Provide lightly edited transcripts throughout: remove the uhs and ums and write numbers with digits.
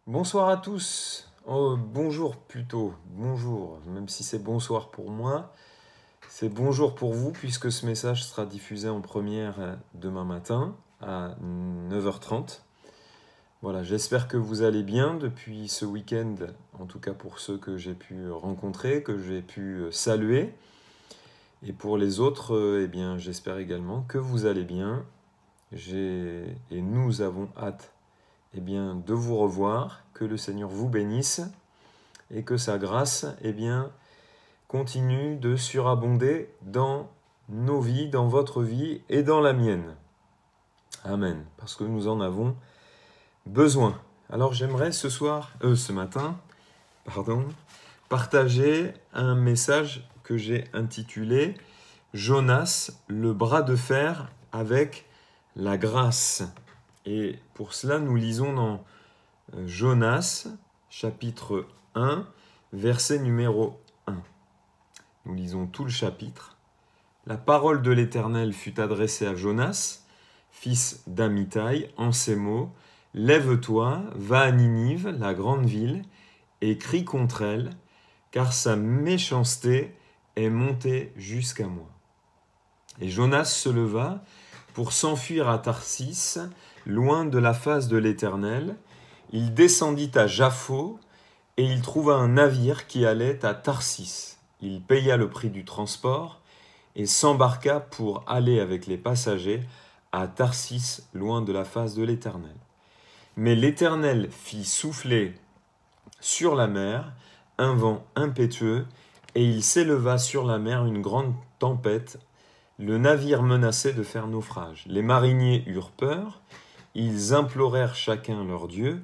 Bonsoir à tous. Oh, bonjour plutôt. Bonjour. Même si c'est bonsoir pour moi, c'est bonjour pour vous puisque ce message sera diffusé en première demain matin à 9h30. Voilà, j'espère que vous allez bien depuis ce week-end, en tout cas pour ceux que j'ai pu rencontrer, que j'ai pu saluer. Et pour les autres, eh bien, j'espère également que vous allez bien. Et nous avons hâte eh bien, de vous revoir, que le Seigneur vous bénisse et que sa grâce eh bien, continue de surabonder dans nos vies, dans votre vie et dans la mienne. Amen, parce que nous en avons besoin. Alors j'aimerais ce matin, partager un message que j'ai intitulé Jonas, le bras de fer avec la grâce. Et pour cela, nous lisons dans Jonas, chapitre 1, verset numéro 1. Nous lisons tout le chapitre. La parole de l'Éternel fut adressée à Jonas, fils d'Amittai, en ces mots : Lève-toi, va à Ninive, la grande ville, et crie contre elle, car sa méchanceté est montée jusqu'à moi. Et Jonas se leva pour s'enfuir à Tarsis, loin de la face de l'Éternel. Il descendit à Jaffo, et il trouva un navire qui allait à Tarsis. Il paya le prix du transport et s'embarqua pour aller avec les passagers à Tarsis, loin de la face de l'Éternel. Mais l'Éternel fit souffler sur la mer un vent impétueux, et il s'éleva sur la mer une grande tempête. Le navire menaçait de faire naufrage. Les mariniers eurent peur, ils implorèrent chacun leur Dieu,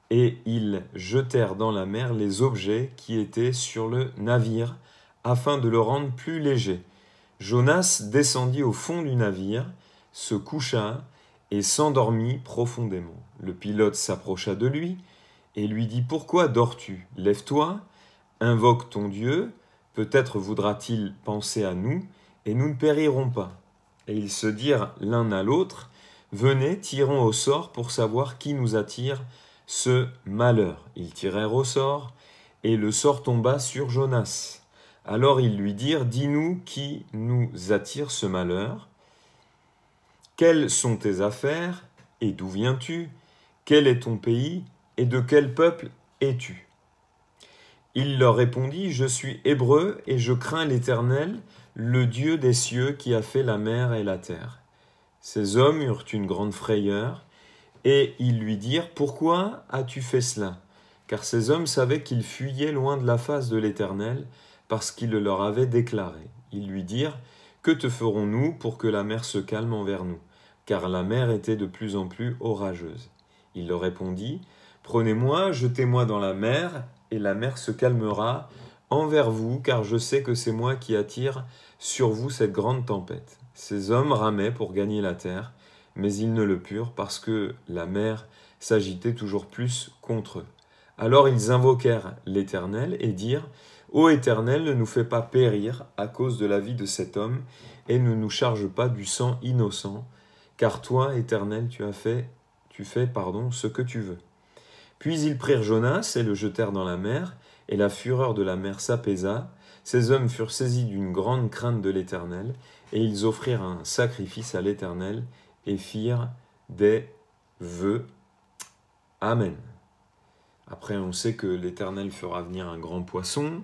et ils jetèrent dans la mer les objets qui étaient sur le navire, afin de le rendre plus léger. Jonas descendit au fond du navire, se coucha et s'endormit profondément. Le pilote s'approcha de lui et lui dit : « Pourquoi dors-tu ? Lève-toi, invoque ton Dieu, peut-être voudra-t-il penser à nous, et nous ne périrons pas. » Et ils se dirent l'un à l'autre : « Venez, tirons au sort pour savoir qui nous attire ce malheur. » Ils tirèrent au sort, et le sort tomba sur Jonas. Alors ils lui dirent : « Dis-nous qui nous attire ce malheur. Quelles sont tes affaires, et d'où viens-tu ? Quel est ton pays, et de quel peuple es-tu ? » Il leur répondit : « Je suis hébreu, et je crains l'Éternel, le Dieu des cieux qui a fait la mer et la terre. » Ces hommes eurent une grande frayeur, et ils lui dirent : « Pourquoi as-tu fait cela ? » Car ces hommes savaient qu'ils fuyaient loin de la face de l'Éternel, parce qu'il le leur avait déclaré. Ils lui dirent : « Que te ferons-nous pour que la mer se calme envers nous ? » Car la mer était de plus en plus orageuse. Il leur répondit : « Prenez-moi, jetez-moi dans la mer, et la mer se calmera envers vous, car je sais que c'est moi qui attire sur vous cette grande tempête. » Ces hommes ramaient pour gagner la terre, mais ils ne le purent, parce que la mer s'agitait toujours plus contre eux. Alors ils invoquèrent l'Éternel et dirent : « Ô Éternel, ne nous fais pas périr à cause de la vie de cet homme, et ne nous charge pas du sang innocent, car toi, Éternel, tu fais ce que tu veux. » Puis ils prirent Jonas et le jetèrent dans la mer, et la fureur de la mer s'apaisa. Ces hommes furent saisis d'une grande crainte de l'Éternel, et ils offrirent un sacrifice à l'Éternel et firent des vœux. Amen. Après, on sait que l'Éternel fera venir un grand poisson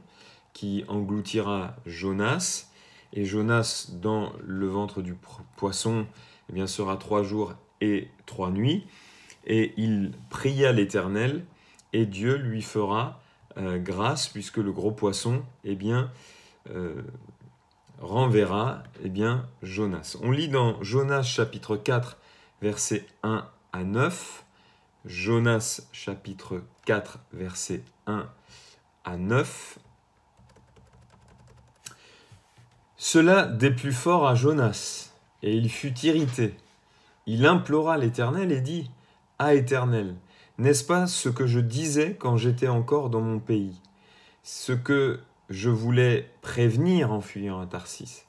qui engloutira Jonas, et Jonas, dans le ventre du poisson, eh bien, sera 3 jours et 3 nuits. Et il pria l'Éternel, et Dieu lui fera grâce, puisque le gros poisson eh bien, renverra eh bien, Jonas. On lit dans Jonas chapitre 4, versets 1 à 9. Jonas chapitre 4, versets 1 à 9. Cela déplut fort à Jonas, et il fut irrité. Il implora l'Éternel et dit : « Ah, Éternel, n'est-ce pas ce que je disais quand j'étais encore dans mon pays, ce que je voulais prévenir en fuyant à Tarsis ?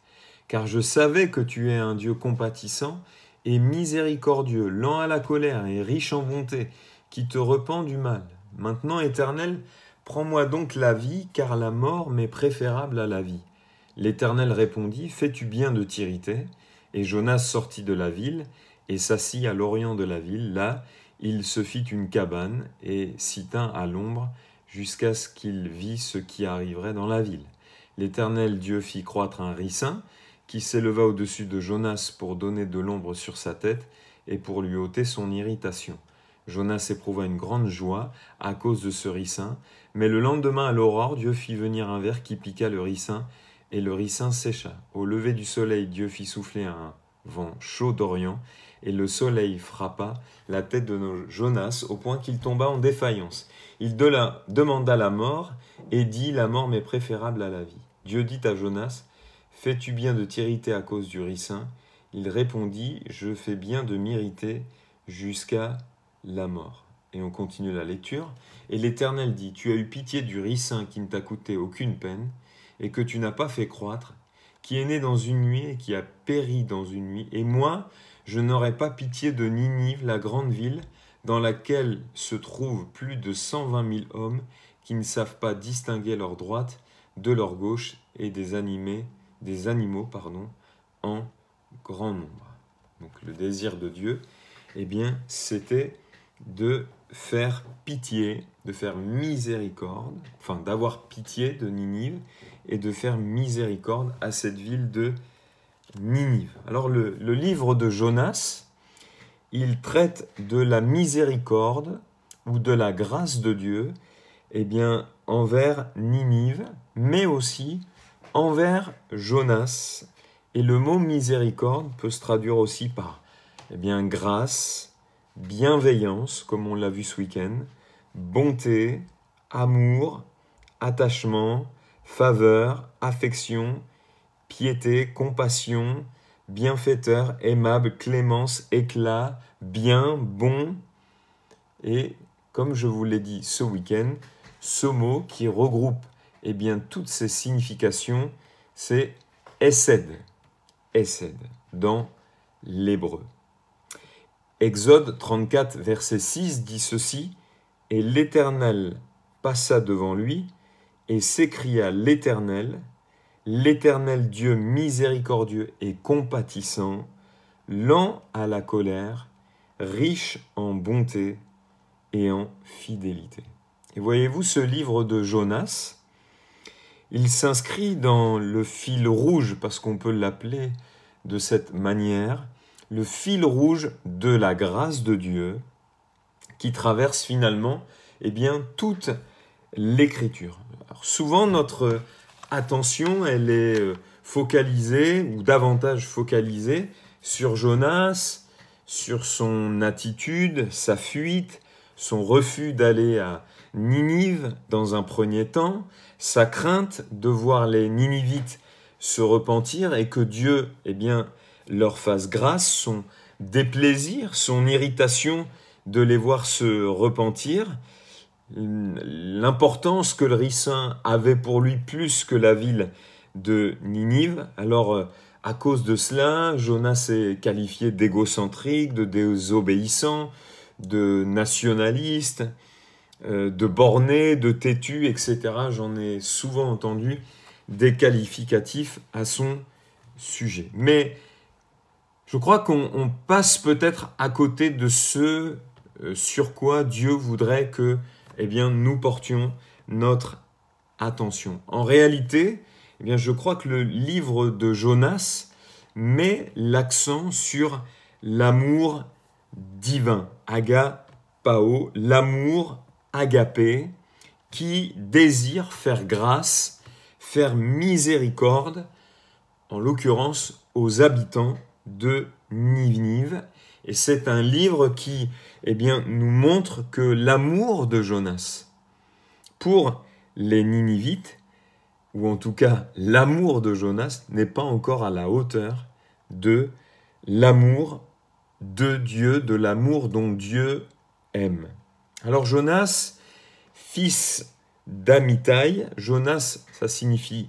Car je savais que tu es un Dieu compatissant et miséricordieux, lent à la colère et riche en bonté, qui te repent du mal. Maintenant, Éternel, prends-moi donc la vie, car la mort m'est préférable à la vie. L'Éternel répondit, fais-tu bien de t'irriter? Et Jonas sortit de la ville et s'assit à l'orient de la ville. Là, il se fit une cabane et s'y tint à l'ombre jusqu'à ce qu'il vît ce qui arriverait dans la ville. L'Éternel Dieu fit croître un ricin qui s'éleva au-dessus de Jonas pour donner de l'ombre sur sa tête et pour lui ôter son irritation. Jonas éprouva une grande joie à cause de ce ricin, mais le lendemain à l'aurore, Dieu fit venir un ver qui piqua le ricin, et le ricin sécha. Au lever du soleil, Dieu fit souffler un vent chaud d'Orient, et le soleil frappa la tête de Jonas au point qu'il tomba en défaillance. Il demanda la mort, et dit, la mort m'est préférable à la vie. Dieu dit à Jonas, fais-tu bien de t'irriter à cause du ricin? Il répondit, je fais bien de m'irriter jusqu'à la mort. Et on continue la lecture. Et l'Éternel dit, tu as eu pitié du ricin qui ne t'a coûté aucune peine, et que tu n'as pas fait croître, qui est né dans une nuit et qui a péri dans une nuit. Et moi, je n'aurai pas pitié de Ninive, la grande ville, dans laquelle se trouvent plus de 120 000 hommes qui ne savent pas distinguer leur droite de leur gauche et des animaux, en grand nombre. Donc le désir de Dieu, eh bien, c'était de faire pitié, de faire miséricorde, enfin d'avoir pitié de Ninive et de faire miséricorde à cette ville de Ninive. Alors le livre de Jonas, il traite de la miséricorde ou de la grâce de Dieu, eh bien, envers Ninive, mais aussi envers Jonas. Et le mot miséricorde peut se traduire aussi par eh bien, grâce, bienveillance, comme on l'a vu ce week-end, bonté, amour, attachement, faveur, affection, piété, compassion, bienfaiteur, aimable, clémence, éclat, bien, bon. Et comme je vous l'ai dit ce week-end, ce mot qui regroupe eh bien, toutes ces significations, c'est Hesed, Hesed, dans l'hébreu. Exode 34, verset 6 dit ceci, « Et l'Éternel passa devant lui, et s'écria l'Éternel, l'Éternel Dieu miséricordieux et compatissant, lent à la colère, riche en bonté et en fidélité. » Et voyez-vous, ce livre de Jonas, il s'inscrit dans le fil rouge, parce qu'on peut l'appeler de cette manière, le fil rouge de la grâce de Dieu qui traverse finalement eh bien, toute l'Écriture. Alors, souvent, notre attention, elle est focalisée ou davantage focalisée sur Jonas, sur son attitude, sa fuite, son refus d'aller à Ninive dans un premier temps, sa crainte de voir les Ninivites se repentir et que Dieu eh bien, leur fasse grâce, son déplaisir, son irritation de les voir se repentir, l'importance que le ricin avait pour lui plus que la ville de Ninive. Alors, à cause de cela, Jonas est qualifié d'égocentrique, de désobéissant, de nationaliste, de borné, de têtu, etc. J'en ai souvent entendu des qualificatifs à son sujet. Mais je crois qu'on passe peut-être à côté de ce sur quoi Dieu voudrait que eh bien, nous portions notre attention. En réalité, eh bien, je crois que le livre de Jonas met l'accent sur l'amour divin, agapao, l'amour agapé, qui désire faire grâce, faire miséricorde, en l'occurrence aux habitants de Ninive. Et c'est un livre qui eh bien, nous montre que l'amour de Jonas pour les Ninivites, ou en tout cas l'amour de Jonas, n'est pas encore à la hauteur de l'amour de Dieu, de l'amour dont Dieu aime. Alors Jonas, fils d'Amittai, Jonas, ça signifie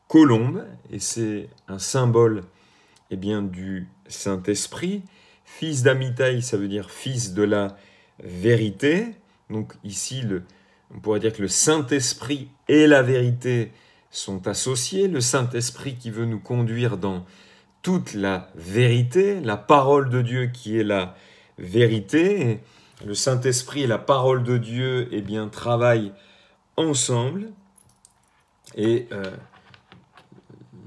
colombe, et c'est un symbole eh bien, du Saint-Esprit. Fils d'Amittai, ça veut dire fils de la vérité. Donc ici, on pourrait dire que le Saint-Esprit et la vérité sont associés. Le Saint-Esprit qui veut nous conduire dans toute la vérité, la parole de Dieu qui est la vérité. Et le Saint-Esprit et la parole de Dieu eh bien, travaillent ensemble. Et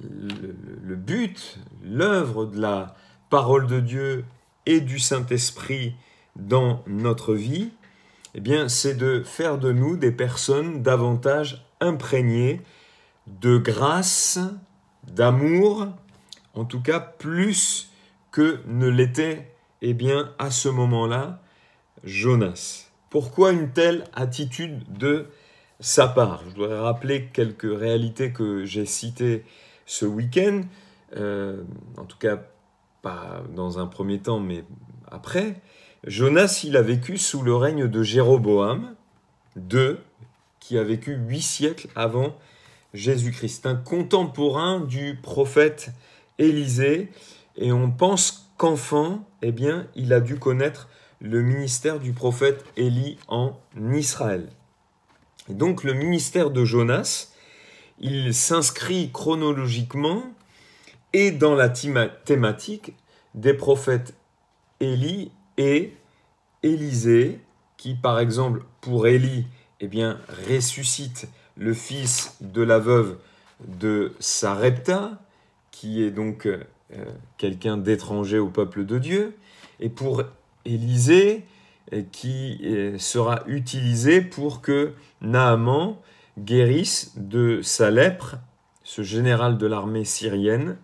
le but, l'œuvre de la parole de Dieu et du Saint-Esprit dans notre vie, eh bien, c'est de faire de nous des personnes davantage imprégnées de grâce, d'amour, en tout cas plus que ne l'était, eh bien, à ce moment-là, Jonas. Pourquoi une telle attitude de sa part? Je voudrais rappeler quelques réalités que j'ai citées ce week-end, en tout cas pas dans un premier temps, mais après. Jonas, il a vécu sous le règne de Jéroboam II, qui a vécu 8 siècles avant Jésus-Christ, un contemporain du prophète Élisée, et on pense qu'enfant, eh bien, il a dû connaître le ministère du prophète Élie en Israël. Et donc le ministère de Jonas, il s'inscrit chronologiquement et dans la thématique des prophètes Élie et Élisée, qui par exemple pour Élie, eh bien, ressuscite le fils de la veuve de Sarepta, qui est donc quelqu'un d'étranger au peuple de Dieu, et pour Élisée, qui sera utilisé pour que Naaman guérisse de sa lèpre, ce général de l'armée syrienne,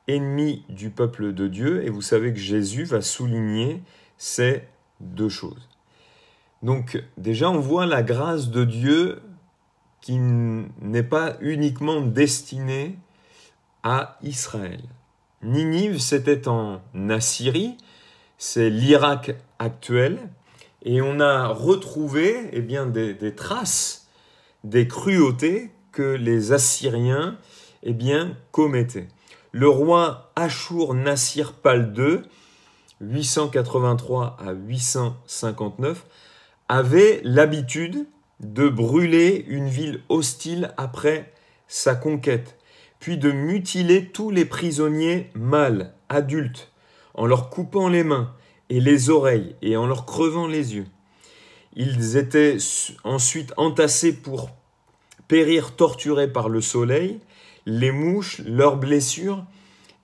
ennemi du peuple de Dieu. Et vous savez que Jésus va souligner ces deux choses. Donc déjà, on voit la grâce de Dieu qui n'est pas uniquement destinée à Israël. Ninive, c'était en Assyrie, c'est l'Irak actuel, et on a retrouvé eh bien, des traces, des cruautés que les Assyriens eh bien, commettaient. Le roi Ashur-Nassir-Pal II, 883 à 859, avait l'habitude de brûler une ville hostile après sa conquête, puis de mutiler tous les prisonniers mâles, adultes, en leur coupant les mains et les oreilles et en leur crevant les yeux. Ils étaient ensuite entassés pour périr torturés par le soleil, les mouches, leurs blessures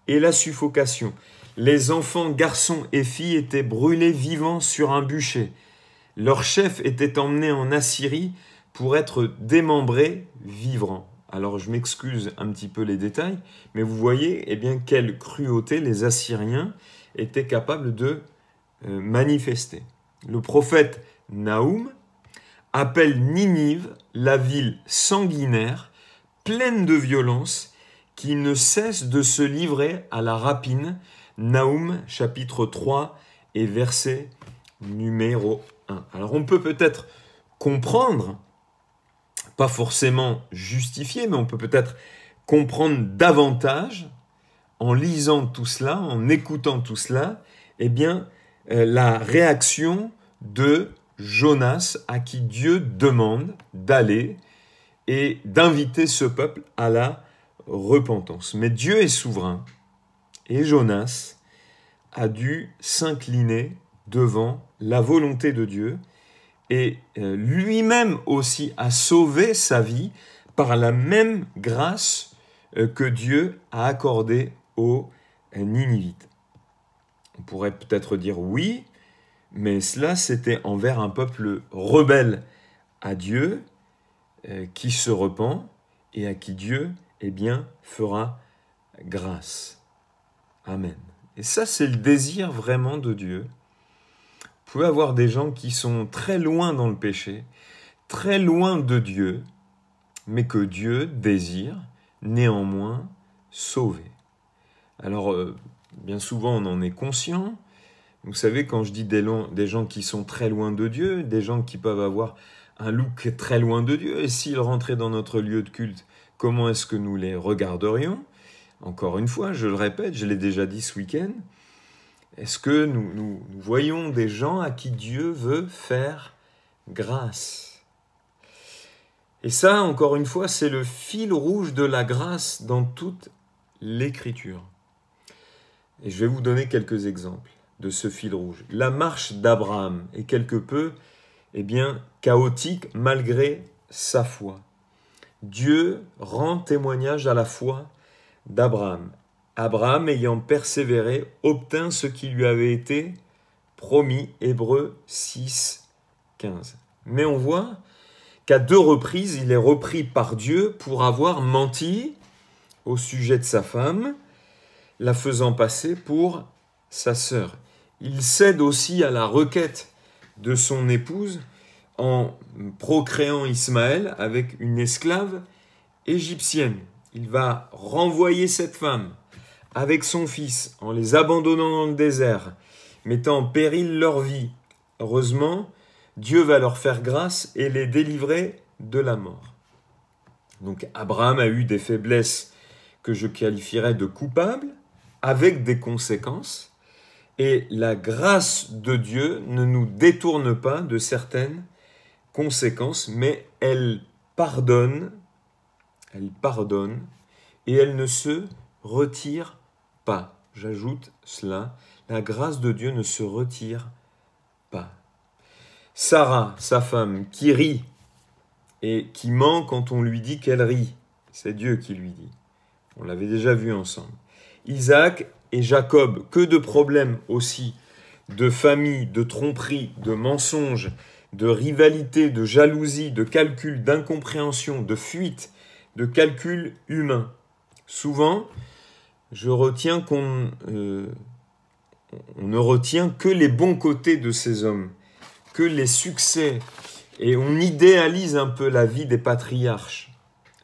et la suffocation. Les enfants, garçons et filles étaient brûlés vivants sur un bûcher. Leur chef était emmené en Assyrie pour être démembré vivant. Alors je m'excuse un petit peu les détails, mais vous voyez eh bien, quelle cruauté les Assyriens étaient capables de manifester. Le prophète Naoum appelle Ninive la ville sanguinaire, pleine de violence, qui ne cesse de se livrer à la rapine. Naoum, chapitre 3 et verset numéro 1. Alors on peut peut-être comprendre, pas forcément justifier, mais on peut peut-être comprendre davantage en lisant tout cela, en écoutant tout cela, eh bien, la réaction de Jonas à qui Dieu demande d'aller et d'inviter ce peuple à la repentance. Mais Dieu est souverain et Jonas a dû s'incliner devant la volonté de Dieu et lui-même aussi a sauvé sa vie par la même grâce que Dieu a accordée aux Ninivites. On pourrait peut-être dire oui, mais cela c'était envers un peuple rebelle à Dieu qui se repent et à qui Dieu eh bien, fera grâce. Amen. Et ça c'est le désir vraiment de Dieu. Vous pouvez avoir des gens qui sont très loin dans le péché, très loin de Dieu, mais que Dieu désire néanmoins sauver. Alors, bien souvent, on en est conscient. Vous savez, quand je dis des gens qui sont très loin de Dieu, des gens qui peuvent avoir un look très loin de Dieu, et s'ils rentraient dans notre lieu de culte, comment est-ce que nous les regarderions? Encore une fois, je le répète, je l'ai déjà dit ce week-end, est-ce que nous voyons des gens à qui Dieu veut faire grâce. Et ça, encore une fois, c'est le fil rouge de la grâce dans toute l'Écriture. Et je vais vous donner quelques exemples de ce fil rouge. La marche d'Abraham est quelque peu, chaotique malgré sa foi. Dieu rend témoignage à la foi d'Abraham. Abraham, ayant persévéré, obtint ce qui lui avait été promis, Hébreux 6, 15. Mais on voit qu'à 2 reprises, il est repris par Dieu pour avoir menti au sujet de sa femme, la faisant passer pour sa sœur. Il cède aussi à la requête de son épouse en procréant Ismaël avec une esclave égyptienne. Il va renvoyer cette femme avec son fils en les abandonnant dans le désert, mettant en péril leur vie. Heureusement, Dieu va leur faire grâce et les délivrer de la mort. Donc Abraham a eu des faiblesses que je qualifierais de coupables, avec des conséquences, et la grâce de Dieu ne nous détourne pas de certaines conséquences, mais elle pardonne, et elle ne se retire pas. J'ajoute cela, la grâce de Dieu ne se retire pas. Sarah, sa femme, qui rit et qui ment quand on lui dit qu'elle rit, c'est Dieu qui lui dit. On l'avait déjà vu ensemble. Isaac et Jacob, que de problèmes aussi, de famille, de tromperie, de mensonges, de rivalité, de jalousie, de calcul, d'incompréhension, de fuite, de calcul humain. Souvent, je retiens qu'on ne retient que les bons côtés de ces hommes, que les succès, et on idéalise un peu la vie des patriarches,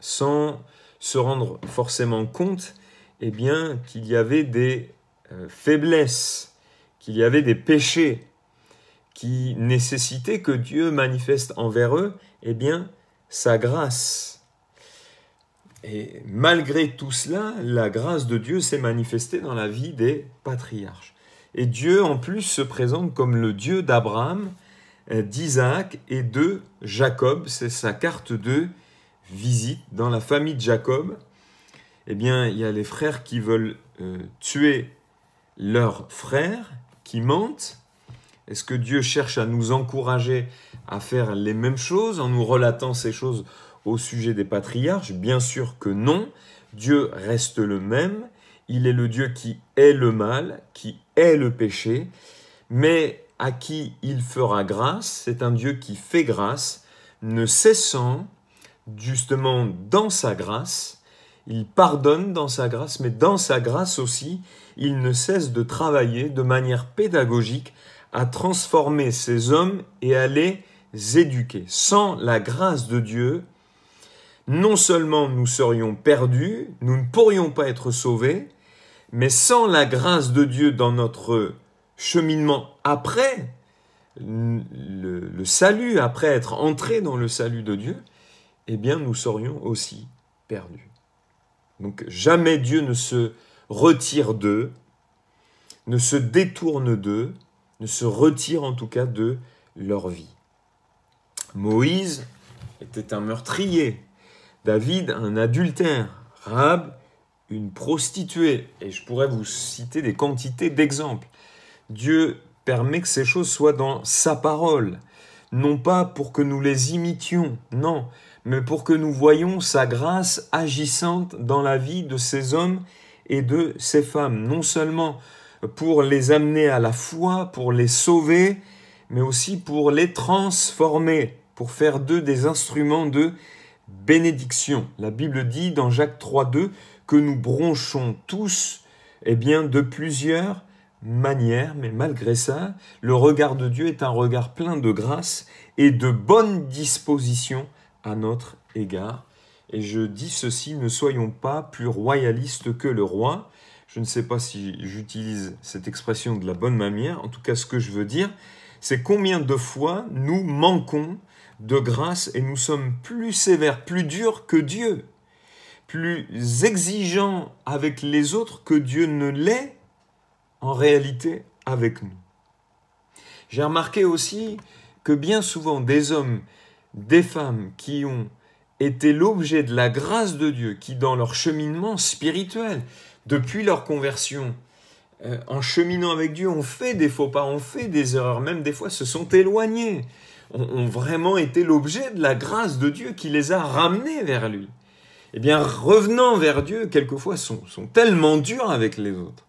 sans se rendre forcément compte qu'il y avait des faiblesses, qu'il y avait des péchés qui nécessitaient que Dieu manifeste envers eux sa grâce. Et malgré tout cela, la grâce de Dieu s'est manifestée dans la vie des patriarches. Et Dieu, en plus, se présente comme le Dieu d'Abraham, d'Isaac et de Jacob. C'est sa carte de visite. Dans la famille de Jacob, il y a les frères qui veulent tuer leurs frères, qui mentent. Est-ce que Dieu cherche à nous encourager à faire les mêmes choses en nous relatant ces choses au sujet des patriarches? Bien sûr que non. Dieu reste le même. Il est le Dieu qui est le mal, qui est le péché, mais à qui il fera grâce. C'est un Dieu qui fait grâce, ne cessant justement dans sa grâce. Il pardonne dans sa grâce, mais dans sa grâce aussi, il ne cesse de travailler de manière pédagogique à transformer ces hommes et à les éduquer. Sans la grâce de Dieu, non seulement nous serions perdus, nous ne pourrions pas être sauvés, mais sans la grâce de Dieu dans notre cheminement après le salut, après être entrés dans le salut de Dieu, nous serions aussi perdus. Donc jamais Dieu ne se retire d'eux, ne se détourne d'eux, ne se retire en tout cas de leur vie. Moïse était un meurtrier, David un adultère, Rahab une prostituée, et je pourrais vous citer des quantités d'exemples. Dieu permet que ces choses soient dans sa parole, non pas pour que nous les imitions, non, mais pour que nous voyions sa grâce agissante dans la vie de ces hommes et de ces femmes, non seulement pour les amener à la foi, pour les sauver, mais aussi pour les transformer, pour faire d'eux des instruments de bénédiction. La Bible dit dans Jacques 3,2 que nous bronchons tous de plusieurs manières, mais malgré ça, le regard de Dieu est un regard plein de grâce et de bonne disposition à notre égard. Et je dis ceci, ne soyons pas plus royalistes que le roi. Je ne sais pas si j'utilise cette expression de la bonne manière. En tout cas, ce que je veux dire, c'est combien de fois nous manquons de grâce et nous sommes plus sévères, plus durs que Dieu, plus exigeants avec les autres que Dieu ne l'est en réalité avec nous. J'ai remarqué aussi que bien souvent des hommes, des femmes qui ont été l'objet de la grâce de Dieu, qui dans leur cheminement spirituel, depuis leur conversion, en cheminant avec Dieu, ont fait des faux pas, ont fait des erreurs, même des fois se sont éloignés, ont vraiment été l'objet de la grâce de Dieu qui les a ramenés vers lui. Eh bien, revenant vers Dieu, quelquefois, sont tellement durs avec les autres.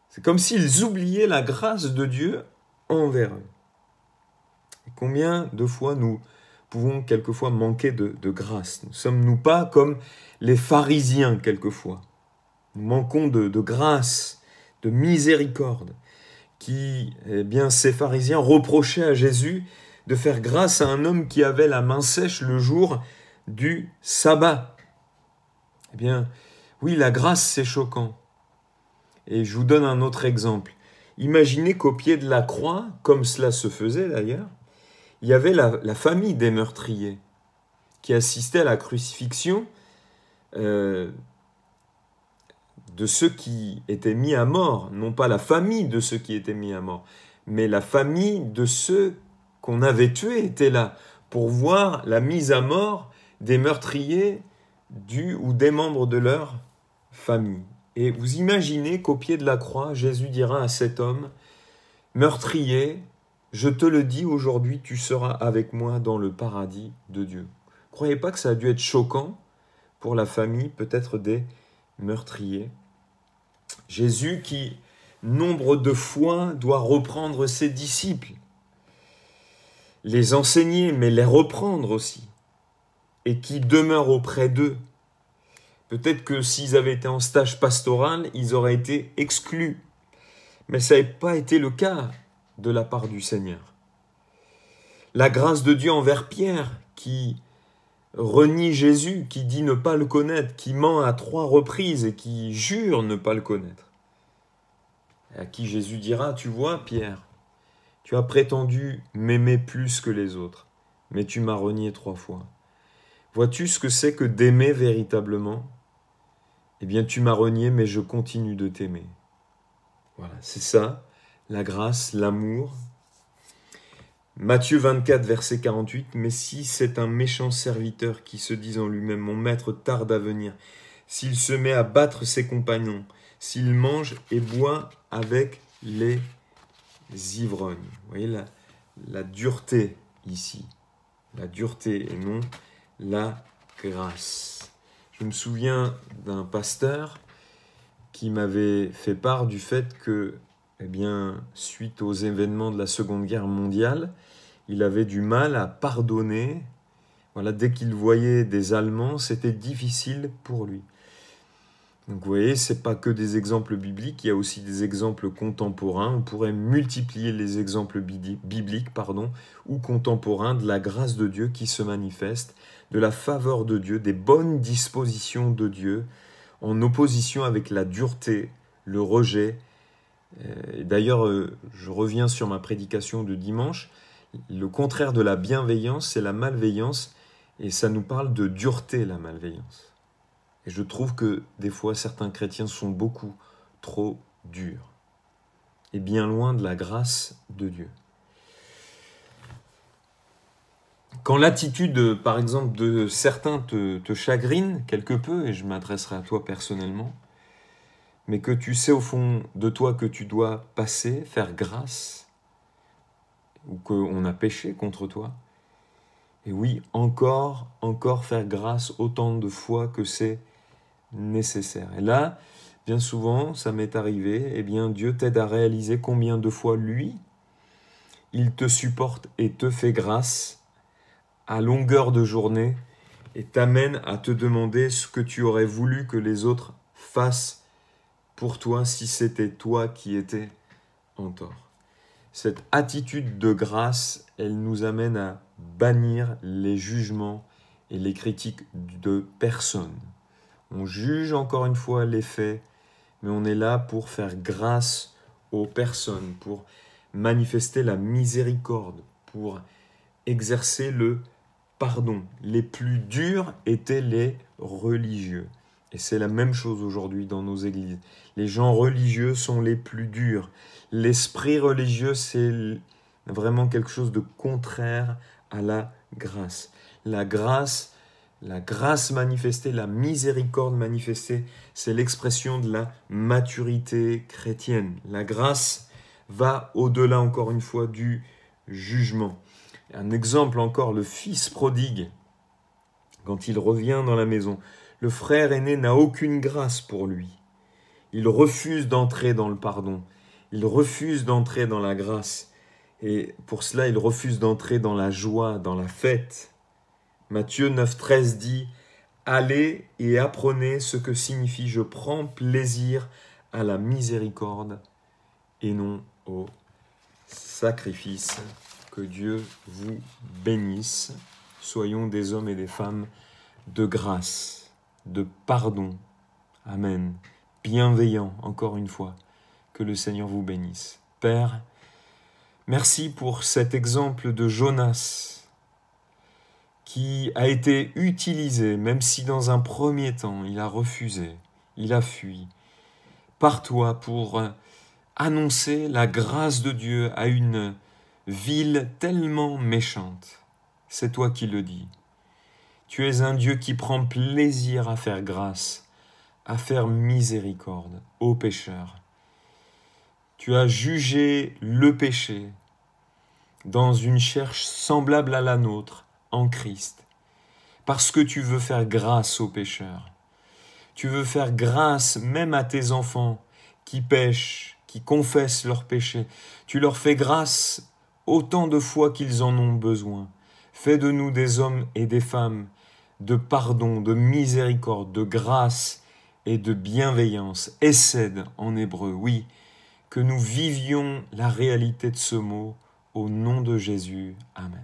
C'est comme s'ils oubliaient la grâce de Dieu envers eux. Et combien de fois nous pouvons quelquefois manquer de grâce? Ne sommes-nous pas comme les pharisiens quelquefois? Nous manquons de grâce, de miséricorde, qui, eh bien, ces pharisiens reprochaient à Jésus de faire grâce à un homme qui avait la main sèche le jour du sabbat. Eh bien, oui, la grâce, c'est choquant. Et je vous donne un autre exemple. Imaginez qu'au pied de la croix, comme cela se faisait d'ailleurs, il y avait la famille des meurtriers qui assistait à la crucifixion de ceux qui étaient mis à mort. Non pas la famille de ceux qui étaient mis à mort, mais la famille de ceux qu'on avait tués était là pour voir la mise à mort des meurtriers ou des membres de leur famille. Et vous imaginez qu'au pied de la croix, Jésus dira à cet homme, meurtrier, je te le dis aujourd'hui, tu seras avec moi dans le paradis de Dieu. Croyez pas que ça a dû être choquant pour la famille, peut-être des meurtriers. Jésus qui, nombre de fois, doit reprendre ses disciples, les enseigner, mais les reprendre aussi, et qui demeure auprès d'eux. Peut-être que s'ils avaient été en stage pastoral, ils auraient été exclus. Mais ça n'avait pas été le cas de la part du Seigneur. La grâce de Dieu envers Pierre, qui renie Jésus, qui dit ne pas le connaître, qui ment à 3 reprises et qui jure ne pas le connaître. Et à qui Jésus dira, tu vois Pierre, tu as prétendu m'aimer plus que les autres, mais tu m'as renié 3 fois. Vois-tu ce que c'est que d'aimer véritablement ? Eh bien, tu m'as renié, mais je continue de t'aimer. Voilà, c'est ça, la grâce, l'amour. Matthieu 24, verset 48, « Mais si c'est un méchant serviteur qui se dit en lui-même, mon maître tarde à venir, s'il se met à battre ses compagnons, s'il mange et boit avec les ivrognes. » Vous voyez la dureté ici, la dureté et non la grâce. Je me souviens d'un pasteur qui m'avait fait part du fait que, eh bien, suite aux événements de la Seconde Guerre mondiale, il avait du mal à pardonner. Voilà, dès qu'il voyait des Allemands, c'était difficile pour lui. Donc vous voyez, ce n'est pas que des exemples bibliques, il y a aussi des exemples contemporains. On pourrait multiplier les exemples bibliques ou contemporains de la grâce de Dieu qui se manifeste, de la faveur de Dieu, des bonnes dispositions de Dieu, en opposition avec la dureté, le rejet. D'ailleurs, je reviens sur ma prédication de dimanche, le contraire de la bienveillance, c'est la malveillance, et ça nous parle de dureté, la malveillance. Et je trouve que des fois, certains chrétiens sont beaucoup trop durs et bien loin de la grâce de Dieu. Quand l'attitude, par exemple, de certains te chagrine quelque peu, et je m'adresserai à toi personnellement, mais que tu sais au fond de toi que tu dois passer, faire grâce, ou qu'on a péché contre toi, et oui, encore faire grâce autant de fois que c'est nécessaire. Et là, bien souvent, ça m'est arrivé, eh bien Dieu t'aide à réaliser combien de fois lui, il te supporte et te fait grâce à longueur de journée et t'amène à te demander ce que tu aurais voulu que les autres fassent pour toi si c'était toi qui étais en tort. Cette attitude de grâce, elle nous amène à bannir les jugements et les critiques de personne. On juge encore une fois les faits, mais on est là pour faire grâce aux personnes, pour manifester la miséricorde, pour exercer le pardon. Les plus durs étaient les religieux. Et c'est la même chose aujourd'hui dans nos églises. Les gens religieux sont les plus durs. L'esprit religieux, c'est vraiment quelque chose de contraire à la grâce. La grâce manifestée, la miséricorde manifestée, c'est l'expression de la maturité chrétienne. La grâce va au-delà, encore une fois, du jugement. Un exemple encore, le fils prodigue, quand il revient dans la maison, le frère aîné n'a aucune grâce pour lui. Il refuse d'entrer dans le pardon. Il refuse d'entrer dans la grâce. Et pour cela, il refuse d'entrer dans la joie, dans la fête. Matthieu 9,13 dit « Allez et apprenez ce que signifie « Je prends plaisir à la miséricorde et non au sacrifice ». Que Dieu vous bénisse. Soyons des hommes et des femmes de grâce, de pardon. Amen. Bienveillants, encore une fois. Que le Seigneur vous bénisse. Père, merci pour cet exemple de Jonas qui a été utilisé, même si dans un premier temps il a refusé, il a fui, par toi pour annoncer la grâce de Dieu à une ville tellement méchante. C'est toi qui le dis. Tu es un Dieu qui prend plaisir à faire grâce, à faire miséricorde aux pécheurs. Tu as jugé le péché dans une chair semblable à la nôtre, en Christ, parce que tu veux faire grâce aux pécheurs. Tu veux faire grâce même à tes enfants qui pêchent, qui confessent leurs péchés. Tu leur fais grâce autant de fois qu'ils en ont besoin. Fais de nous des hommes et des femmes de pardon, de miséricorde, de grâce et de bienveillance. Hesed en hébreu, oui, que nous vivions la réalité de ce mot au nom de Jésus. Amen.